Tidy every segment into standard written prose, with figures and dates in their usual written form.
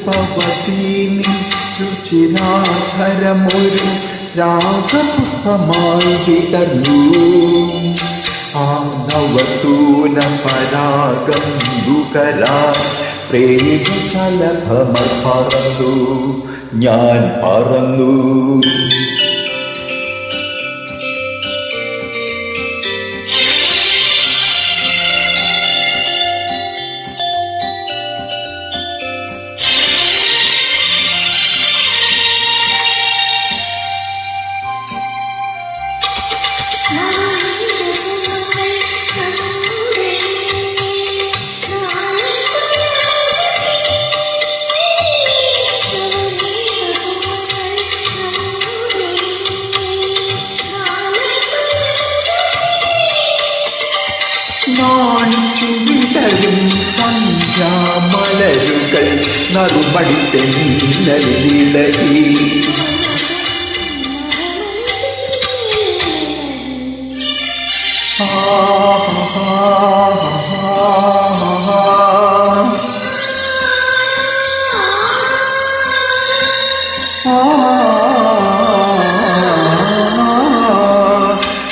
രൂപവതീനി രുചിരാധരമൊരു രാഗപുഷ്പമായി വിടർന്നു. ആ നവസൂന പരാഗം ദുകരാൻ പ്രേമശലഭമർ പറന്നു, ഞാൻ പറന്നു. നാണിച്ചു വിടരും സന്ധ്യാമലരുകൾ നറുമടി തെന്നലിളകി.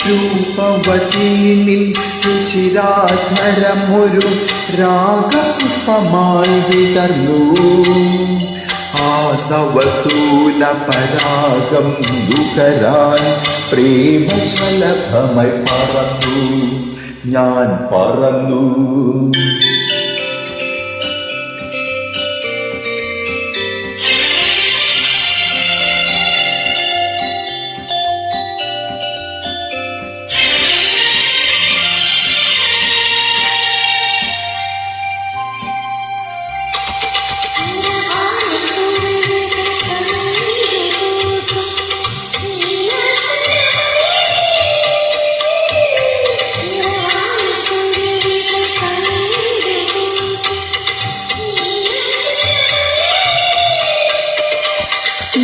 രൂപവതീനിൽ രുചിരാധരമൊരു രാഗപുഷ്പമായി വിടർന്നു. ആ നവസൂന പരാഗം ദുകരാൻ പ്രേമശലഭമായി പറന്നു, ഞാൻ പറന്നു.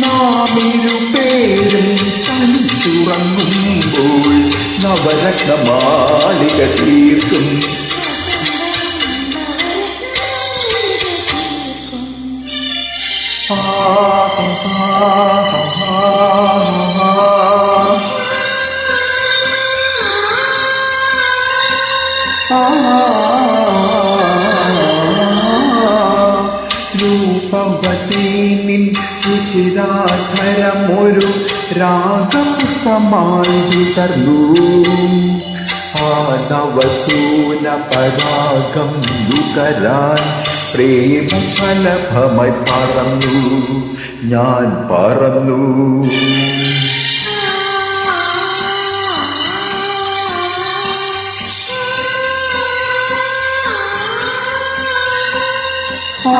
നാമിരുപേരും തനിച്ചുറങ്ങുമ്പോൾ നവരത്നമാലിക തീർക്കും. രൂപവതീനിൻ രുചിരാധരമൊരു രാഗപുഷ്പമായി വിടർന്നു. ആ നവസൂന പരാഗം ദുകരാൻ പ്രേമശലഭമായി പറന്നു, ഞാൻ പറന്നു. ആ